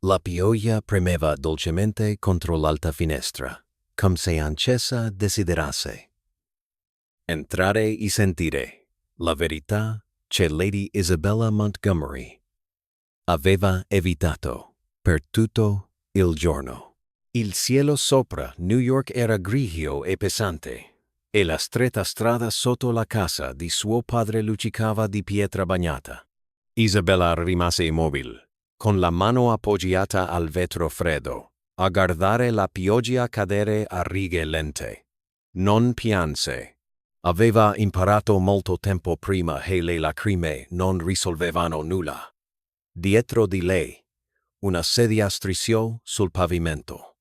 La pioggia premeva dolcemente contro l'alta finestra, come se ancesa desiderasse. Entrare e sentire. La verità c'è Lady Isabella Montgomery. Aveva evitato, per tutto il giorno. Il cielo sopra New York era grigio e pesante, e la stretta strada sotto la casa di suo padre luccicava di pietra bagnata. Isabella rimase immobile, con la mano appoggiata al vetro freddo, a guardare la pioggia cadere a righe lente. Non pianse. Aveva imparato molto tempo prima che le lacrime non risolvevano nulla. Dietro di lei, una sedia strisciò sul pavimento.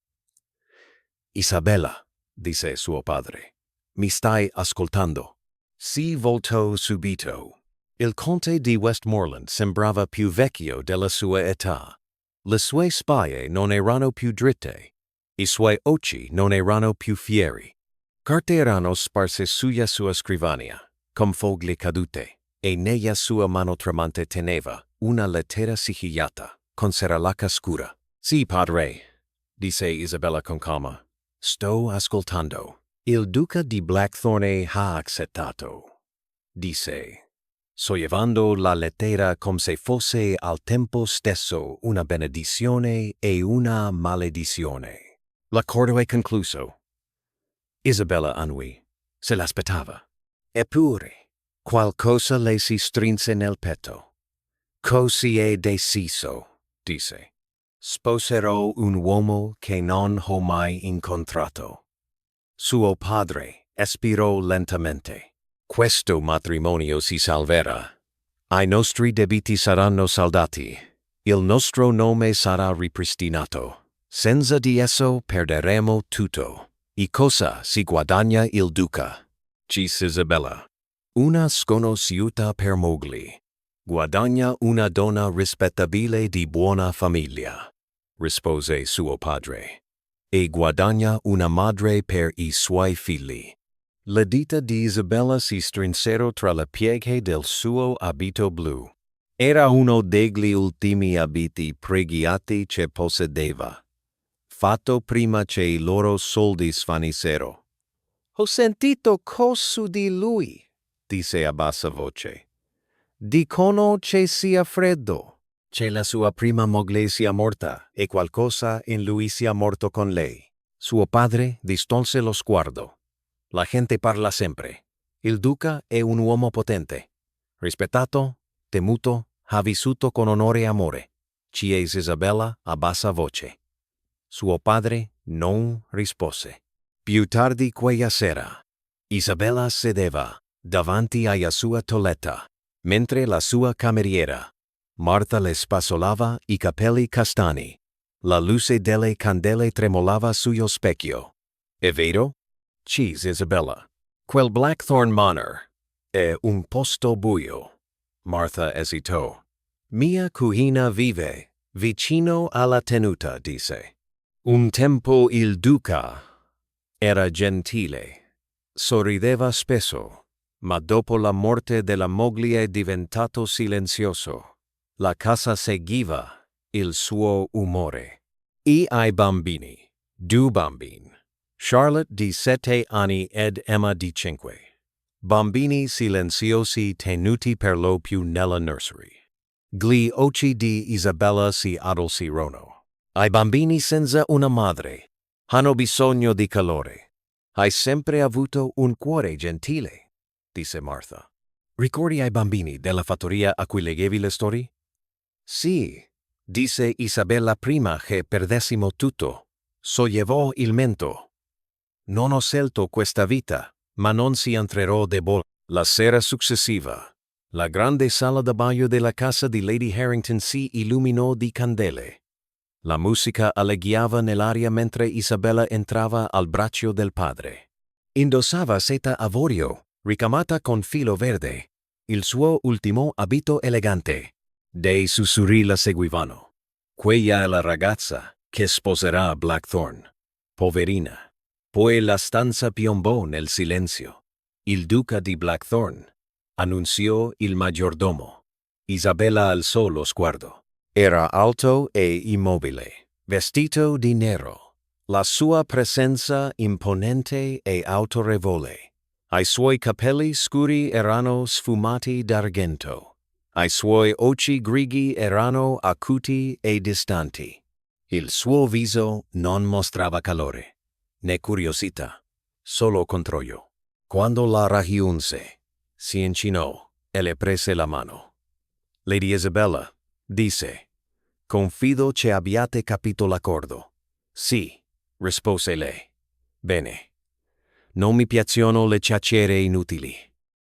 Isabella, disse suo padre, mi stai ascoltando? Si voltò subito. Il conte di Westmoreland sembrava più vecchio della sua età. Le sue spalle non erano più dritte. I suoi occhi non erano più fieri. Carte erano sparse sulla sua scrivania, come foglie cadute, e nella sua mano tremante teneva una lettera sigillata, con serralacca scura. Sì, padre, disse Isabella con calma. Sto ascoltando. Il duca di Blackthorne ha accettato, disse, sollevando la lettera come se fosse al tempo stesso una benedizione e una maledizione. L'accordo è concluso. Isabella annui. Se l'aspettava. Eppure, qualcosa le si strinse nel petto. Così è deciso, disse. Sposerò un uomo che non ho mai incontrato. Suo padre espirò lentamente. Questo matrimonio si salverà. I nostri debiti saranno saldati. Il nostro nome sarà ripristinato. Senza di esso perderemo tutto. E cosa si guadagna il duca? Disse Isabella. Una sconosciuta per Mowgli. Guadagna una donna rispettabile di buona famiglia, rispose suo padre, e guadagna una madre per i suoi figli. Le dita di Isabella si strinsero tra le pieghe del suo abito blu. Era uno degli ultimi abiti pregiati che possedeva, fatto prima che i loro soldi svanissero. Ho sentito cose su di lui, disse a bassa voce. Dicono che sia freddo, che la sua prima moglie sia morta e qualcosa in lui sia morto con lei. Suo padre distolse lo sguardo. La gente parla sempre. Il duca è un uomo potente, rispettato, temuto, ha vissuto con onore e amore. Chiese Isabella a bassa voce. Suo padre non rispose. Più tardi quella sera, Isabella sedeva davanti alla sua toeletta, mentre la sua cameriera, Martha, le spazzolava i capelli castani. La luce delle candele tremolava sullo specchio. È vero? Chiese Isabella. Quel Blackthorne Manor è un posto buio. Martha esitò. Mia cugina vive vicino alla tenuta, disse. Un tempo il duca era gentile. Sorrideva spesso. Ma dopo la morte della moglie è diventato silenzioso. La casa seguiva il suo umore. E ai bambini, 2 bambini, Charlotte di 7 anni ed Emma di 5. Bambini silenziosi tenuti per lo più nella nursery. Gli occhi di Isabella si addolcirono. Ai bambini senza una madre hanno bisogno di calore. Hai sempre avuto un cuore gentile, disse Martha. Ricordi ai bambini della fattoria a cui leggevi le storie? Sì, disse Isabella prima che perdessimo tutto. Sollevò il mento. Non ho scelto questa vita, ma non si entrerò debole. La sera successiva, la grande sala da bagno della casa di Lady Harrington si illuminò di candele. La musica alleghiava nell'aria mentre Isabella entrava al braccio del padre. Indossava seta avorio, ricamata con filo verde, il suo ultimo abito elegante. Dei sussurri la seguivano. Quella è la ragazza che sposerà Blackthorne. Poverina. Poi la stanza piombò nel silenzio. Il duca di Blackthorne, annunziò il maggiordomo. Isabella alzò lo sguardo. Era alto e immobile, vestito di nero. La sua presenza imponente e autorevole. I suoi capelli scuri erano sfumati d'argento. I suoi occhi grigi erano acuti e distanti. Il suo viso non mostrava calore, né curiosità, solo controllo. Quando la raggiunse, si inchinò e le prese la mano. Lady Isabella, disse, confido che abbiate capito l'accordo. Sì, rispose lei. Bene. Non mi piacciono le chiacchiere inutili.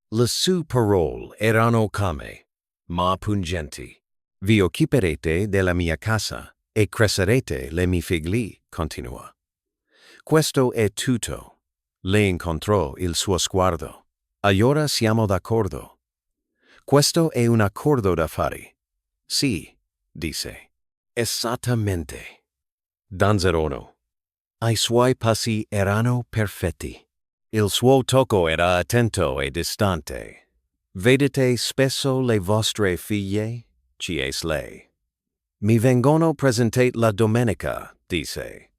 Le sue parole erano calme, ma pungenti. Vi occuperete della mia casa e crescerete le mie figli, continuò. Questo è tutto. Le incontrò il suo sguardo. Allora siamo d'accordo. Questo è un accordo d'affari. Sì, disse. Esattamente. Danzerono. I suoi passi erano perfetti. Il suo tocco era attento e distante. Vedete spesso le vostre figlie? Chiese lei. Mi vengono presentate la domenica, disse.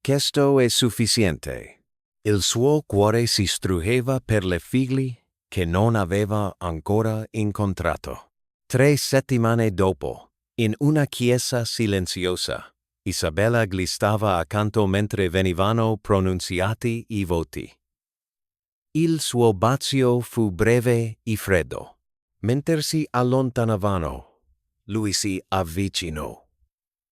Questo è sufficiente. Il suo cuore si struggeva per le figlie che non aveva ancora incontrato. 3 settimane dopo, in una chiesa silenziosa, Isabella gli stava accanto mentre venivano pronunziati i voti. Il suo bacio fu breve e freddo. Mentre si allontanavano, lui si avvicinò.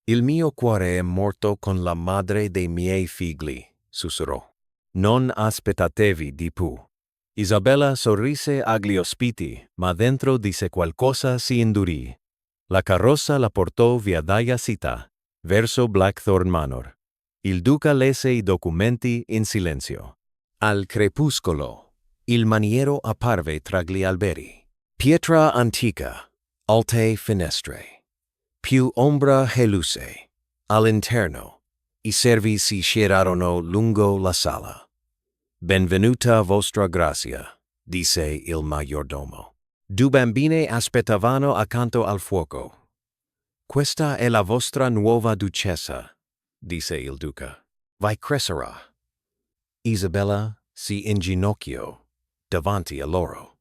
Il mio cuore è morto con la madre dei miei figli, sussurrò. Non aspettatevi di più. Isabella sorrise agli ospiti, ma dentro di sé qualcosa si indurì. La carrozza la portò via dalla città, verso Blackthorn Manor. Il duca lesse i documenti in silenzio. Al crepuscolo, il maniero apparve tra gli alberi. Pietra antica, alte finestre. Più ombra che luce. All'interno, i servi si schierarono lungo la sala. Benvenuta vostra grazia, disse il maggiordomo. 2 bambine aspettavano accanto al fuoco. Questa è la vostra nuova duchessa, disse il duca. Vai crescerà. Isabella si inginocchiò davanti a loro.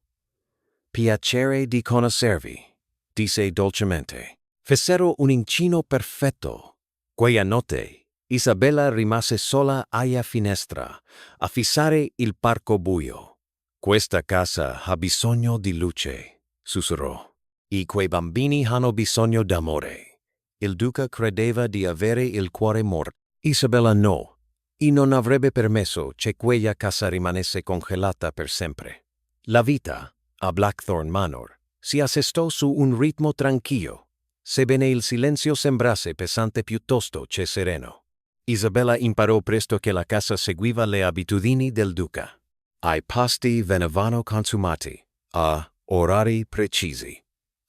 Piacere di conoscervi, disse dolcemente. Fecero un incino perfetto. Quella notte, Isabella rimase sola alla finestra a fissare il parco buio. Questa casa ha bisogno di luce, sussurrò. E quei bambini hanno bisogno d'amore. Il duca credeva di avere il cuore morto. Isabella no, e non avrebbe permesso che quella casa rimanesse congelata per sempre. La vita, a Blackthorn Manor, si assestò su un ritmo tranquillo, sebbene il silenzio sembrasse pesante piuttosto che sereno. Isabella imparò presto che la casa seguiva le abitudini del duca. I pasti venivano consumati a orari precisi.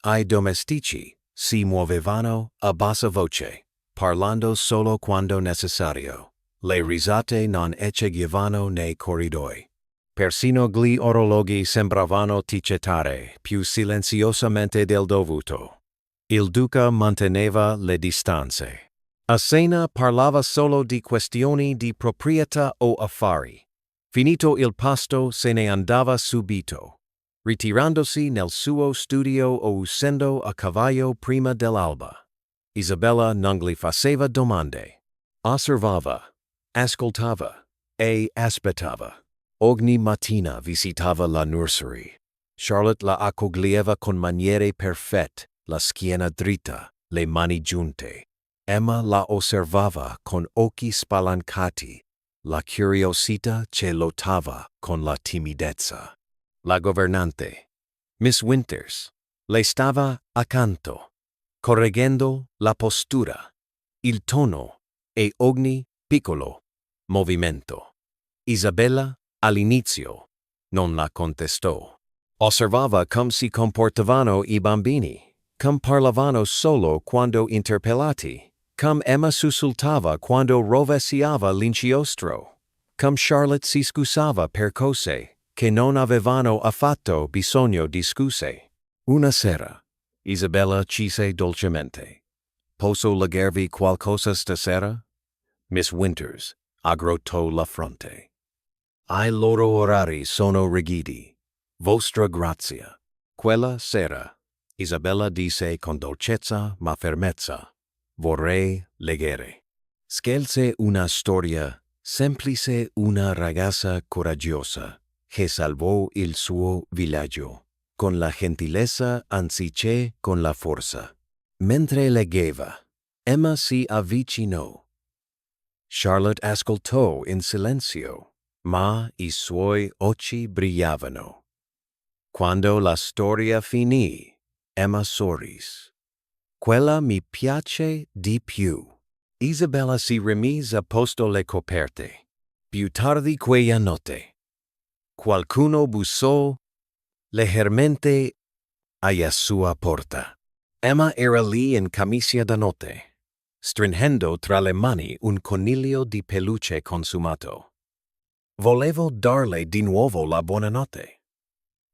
I domestici si muovevano a bassa voce, parlando solo quando necessario. Le risate non ecceggevano nei corridoi. Persino gli orologi sembravano ticchettare più silenziosamente del dovuto. Il duca manteneva le distanze. A cena parlava solo di questioni di proprietà o affari. Finito il pasto se ne andava subito, ritirandosi nel suo studio o uscendo a cavallo prima dell'alba. Isabella non gli faceva domande. Osservava, ascoltava e aspettava. Ogni mattina visitava la nursery. Charlotte la accoglieva con maniere perfette, la schiena dritta, le mani giunte. Emma la osservava con occhi spalancati. La curiosità ce lottava con la timidezza. La governante, Miss Winters, le stava accanto, correggendo la postura, il tono e ogni piccolo movimento. Isabella, all'inizio, non la contestò. Osservava come si comportavano i bambini, come parlavano solo quando interpellati. Come Emma sussultava quando rovesciava l'inchiostro. Come Charlotte si scusava per cose che non avevano affatto bisogno di scuse. Una sera, Isabella cise dolcemente. Posso leggervi qualcosa stasera? Miss Winters aggrottò la fronte. I loro orari sono rigidi. Vostra grazia. Quella sera, Isabella disse con dolcezza ma fermezza, vorrei leggere. Scelse una storia semplice, una ragazza coraggiosa che salvò il suo villaggio, con la gentilezza anziché con la forza. Mentre leggeva, Emma si avvicinò. Charlotte ascoltò in silenzio, ma i suoi occhi brillavano. Quando la storia finì, Emma sorrise. Quella mi piace di più. Isabella si rimise a posto le coperte. Più tardi quella notte, qualcuno bussò leggermente alla sua porta. Emma era lì in camicia da notte, stringendo tra le mani un coniglio di peluche consumato. Volevo darle di nuovo la buonanotte,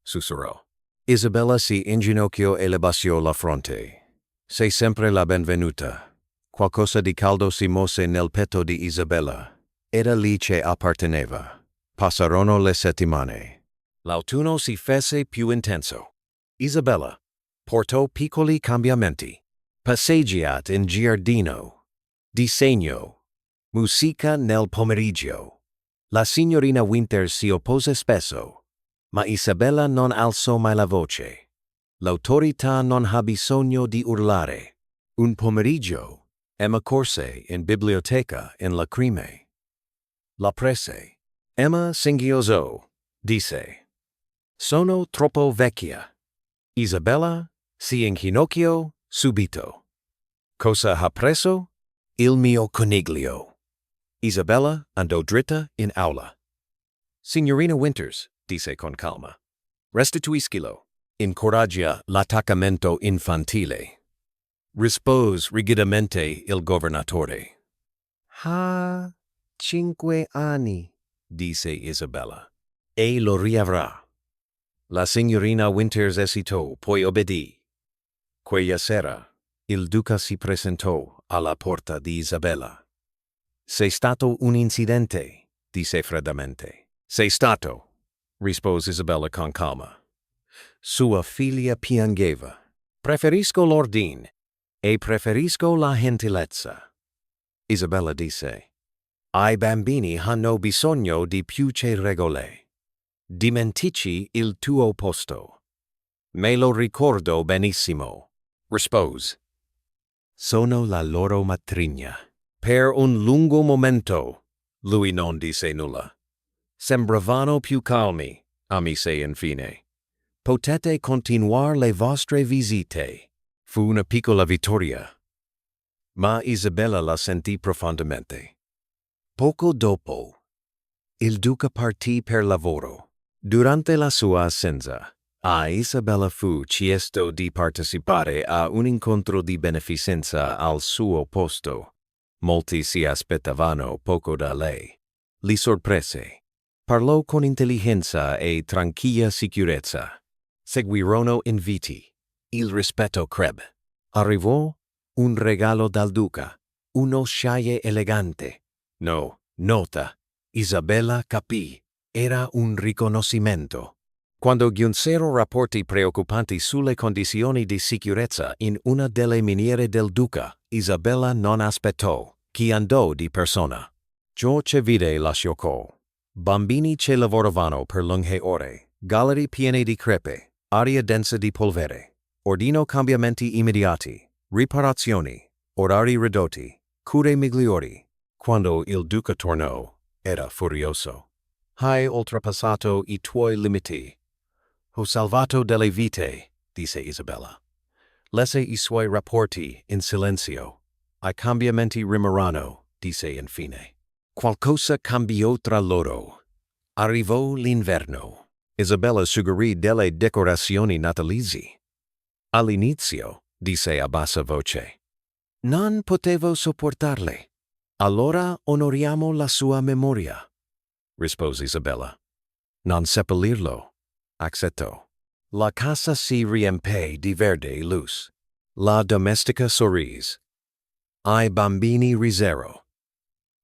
sussurrò. Isabella si inginocchiò e le baciò la fronte. Sei sempre la benvenuta. Qualcosa di caldo si mosse nel petto di Isabella. Era lì che apparteneva. Passarono le settimane. L'autunno si fece più intenso. Isabella portò piccoli cambiamenti. Passeggiate in giardino. Disegno. Musica nel pomeriggio. La signorina Winters si oppose spesso, ma Isabella non alzò mai la voce. L'autorità non ha bisogno di urlare. Un pomeriggio, Emma corse in biblioteca in lacrime. La prese. Emma singhiozò, disse. Sono troppo vecchia. Isabella si inginocchiò subito. Cosa ha preso? Il mio coniglio. Isabella andò dritta in aula. Signorina Winters, disse con calma, restituiscilo. Incoraggia l'attaccamento infantile. Rispose rigidamente il governatore. Ha 5 anni, disse Isabella, e lo riavrà. La signorina Winters esitò, poi obbedì. Quella sera, il Duca si presentò alla porta di Isabella. C'è stato un incidente, disse freddamente. C'è stato, rispose Isabella con calma. Sua figlia piangeva. Preferisco l'ordine e preferisco la gentilezza. Isabella disse. I bambini hanno bisogno di più che regole. Dimentichi il tuo posto. Me lo ricordo benissimo, rispose. Sono la loro matrigna. Per un lungo momento, lui non disse nulla. Sembravano più calmi, ammise infine. Potete continuare le vostre visite. Fu una piccola vittoria. Ma Isabella la sentì profondamente. Poco dopo, il Duca partì per lavoro. Durante la sua assenza, a Isabella fu chiesto di partecipare a un incontro di beneficenza al suo posto. Molti si aspettavano poco da lei. Li sorprese. Parlò con intelligenza e tranquilla sicurezza. Seguirono inviti. Il rispetto crebbe. Arrivò un regalo dal Duca, uno scialle elegante. No, nota. Isabella capì. Era un riconoscimento. Quando giunsero rapporti preoccupanti sulle condizioni di sicurezza in una delle miniere del Duca, Isabella non aspettò. Chi andò di persona. Ciò che vide la scioccò. Bambini che lavoravano per lunghe ore, gallerie piene di crepe, aria densa di polvere. Ordinò cambiamenti immediati, riparazioni, orari ridotti, cure migliori. Quando il Duca tornò, era furioso. Hai oltrepassato i tuoi limiti. Ho salvato delle vite, disse Isabella. Lesse i suoi rapporti in silenzio. I cambiamenti rimarranno, disse infine. Qualcosa cambiò tra loro. Arrivò l'inverno. Isabella suggerì delle decorazioni natalizie. All'inizio, disse a bassa voce, non potevo sopportarle. Allora onoriamo la sua memoria, rispose Isabella. Non seppellirlo, accettò. La casa si riempì di verde luce. La domestica sorrise. I bambini risero.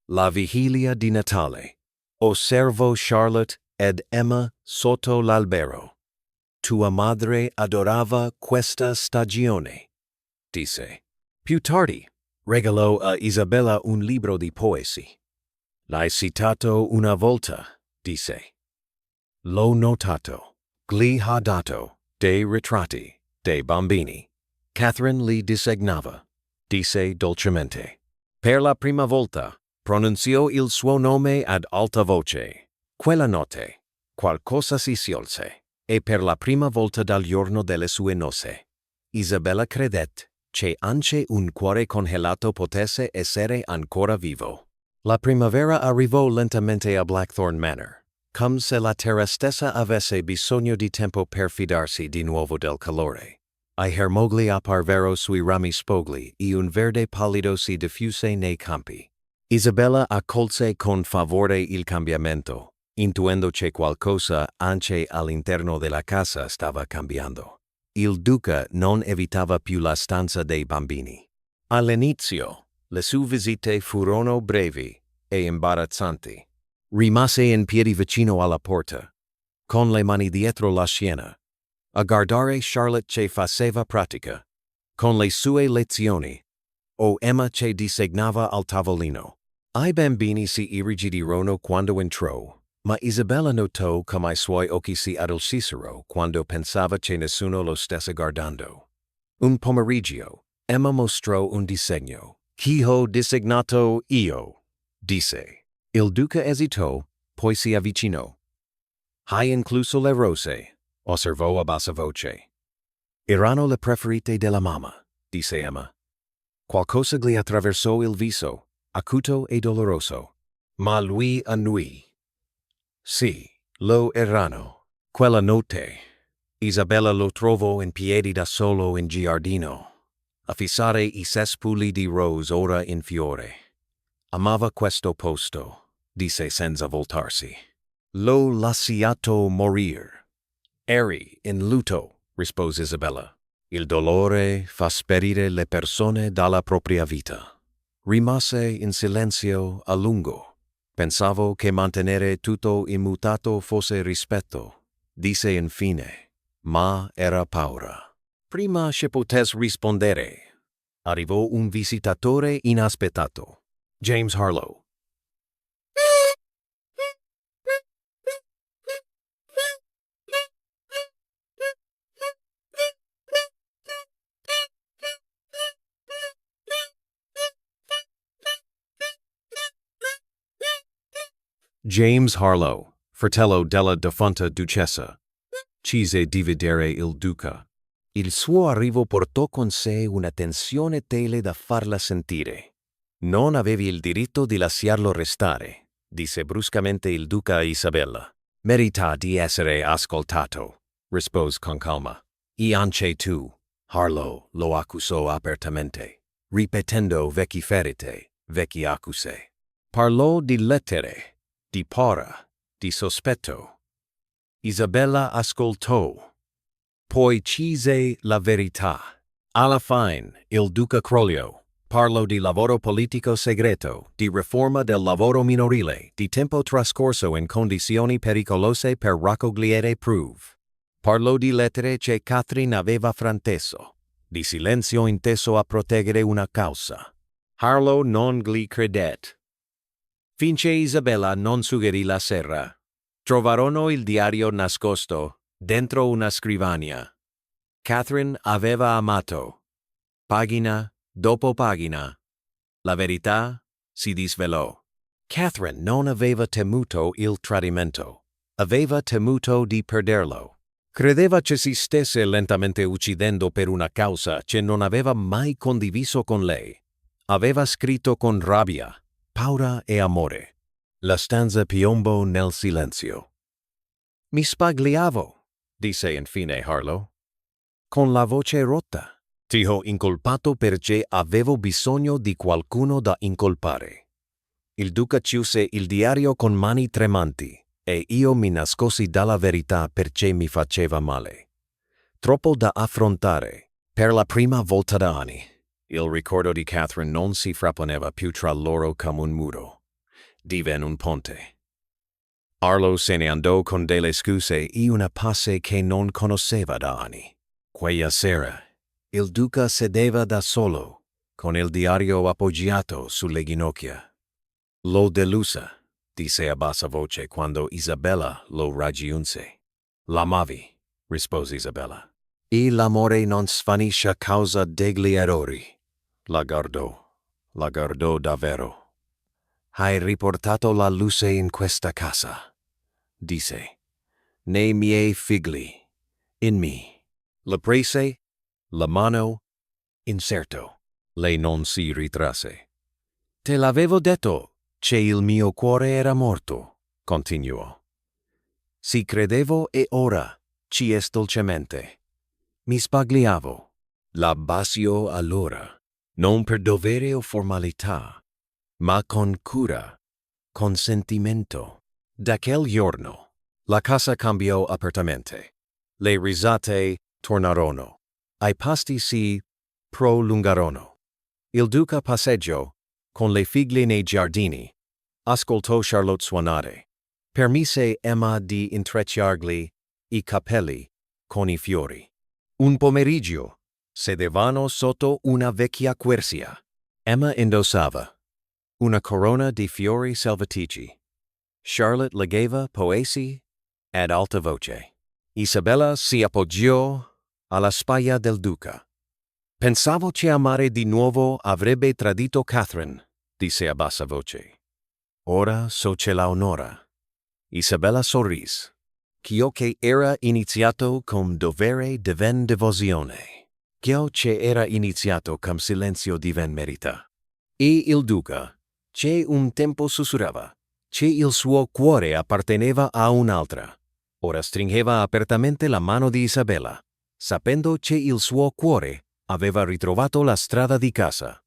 La vigilia di Natale. Osservo Charlotte ed Emma sotto l'albero. Tua madre adorava questa stagione, disse. Più tardi, regalò a Isabella un libro di poesie. L'hai citato una volta, disse. L'ho notato. Gli ha dato dei ritratti dei bambini. Catherine li disegnava, disse dolcemente. Per la prima volta, pronunziò il suo nome ad alta voce. Quella notte, qualcosa si sciolse, e per la prima volta dal giorno delle sue nozze, Isabella credette che anche un cuore congelato potesse essere ancora vivo. La primavera arrivò lentamente a Blackthorn Manor, come se la terra stessa avesse bisogno di tempo per fidarsi di nuovo del calore. I germogli apparvero sui rami spogli e un verde pallido si diffuse nei campi. Isabella accolse con favore il cambiamento, intuendo che qualcosa anche all'interno della casa stava cambiando. Il Duca non evitava più la stanza dei bambini. All'inizio, le sue visite furono brevi e imbarazzanti. Rimase in piedi vicino alla porta, con le mani dietro la schiena, a guardare Charlotte che faceva pratica, con le sue lezioni, o Emma che disegnava al tavolino. I bambini si irrigidirono quando entrò, ma Isabella notò come i suoi occhi si addolcissero quando pensava che nessuno lo stesse guardando. Un pomeriggio, Emma mostrò un disegno. Chi ho disegnato io, disse. Il Duca esitò, poi si avvicinò. Hai incluso le rose, osservò a bassa voce. Erano le preferite della mamma, disse Emma. Qualcosa gli attraversò il viso, acuto e doloroso. Ma lui annui. Sì, lo erano. Quella notte, Isabella lo trovò in piedi da solo in giardino, a fissare i cespugli di rose ora in fiore. Amava questo posto, disse senza voltarsi. L'ho lasciato morir. Eri in lutto, rispose Isabella. Il dolore fa sperire le persone dalla propria vita. Rimase in silenzio a lungo. Pensavo che mantenere tutto immutato fosse rispetto, disse infine, ma era paura. Prima che potesse rispondere, arrivò un visitatore inaspettato, James Harlow. James Harlow, fratello della defunta duchessa, decise di vedere il Duca. Il suo arrivo portò con sé una tensione tale da farla sentire. Non avevi il diritto di lasciarlo restare, disse bruscamente il Duca a Isabella. Merita di essere ascoltato, rispose con calma. E anche tu, Harlow lo accusò apertamente, ripetendo vecchie ferite, vecchie accuse. Parlò di lettere, di paura, di sospetto. Isabella ascoltò. Poi cise la verità. Alla fine, il Duca crollò. Parlò di lavoro politico segreto, di riforma del lavoro minorile, di tempo trascorso in condizioni pericolose per raccogliere prove. Parlò di lettere che Catherine aveva frainteso, di silenzio inteso a proteggere una causa. Harlow non gli credette. Finché Isabella non suggerì la sera. Trovarono il diario nascosto, dentro una scrivania. Catherine aveva amato. Pagina dopo pagina. La verità si disvelò. Catherine non aveva temuto il tradimento. Aveva temuto di perderlo. Credeva che si stesse lentamente uccidendo per una causa che non aveva mai condiviso con lei. Aveva scritto con rabbia, paura e amore. La stanza piombò nel silenzio. Mi spagliavo, disse infine Harlow, con la voce rotta. Ti ho incolpato perché avevo bisogno di qualcuno da incolpare. Il Duca chiuse il diario con mani tremanti e io mi nascosi dalla verità perché mi faceva male. Troppo da affrontare, per la prima volta da anni. Il ricordo di Catherine non si frapponeva più tra loro come un muro. Diven un ponte. Arlo se ne andò con delle scuse e una pace che non conosceva da anni. Quella sera, il Duca sedeva da solo, con il diario appoggiato sulle ginocchia. L'ho delusa, disse a bassa voce quando Isabella lo raggiunse. L'amavi, rispose Isabella. E l'amore non svanisce a causa degli errori. La guardò davvero. Hai riportato la luce in questa casa, disse. Nei miei figli, in me. La prese, la mano, incerto. Lei non si ritrasse. Te l'avevo detto, che il mio cuore era morto, continuò. Si credevo e ora, ci è dolcemente. Mi spagliavo. La baciò allora, non per dovere o formalità, ma con cura, con sentimento. Da quel giorno, la casa cambiò apertamente. Le risate tornarono. I pasti si prolungarono. Il Duca passeggiò, con le figlie nei giardini. Ascoltò Charlotte suonare. Permise Emma di intrecciargli i capelli con i fiori. Un pomeriggio, sedevano sotto una vecchia quercia. Emma indossava una corona di fiori selvatici. Charlotte leggeva poesie ad alta voce. Isabella si appoggiò alla spalla del Duca. Pensavo che amare di nuovo avrebbe tradito Catherine, disse a bassa voce. Ora so che la onora. Isabella sorrise. Ciò che era iniziato con dovere diven devozione. Ciò che era iniziato con silenzio diven merita. E il Duca, che un tempo sussurrava, che il suo cuore apparteneva a un'altra, ora stringeva apertamente la mano di Isabella, sapendo che il suo cuore aveva ritrovato la strada di casa.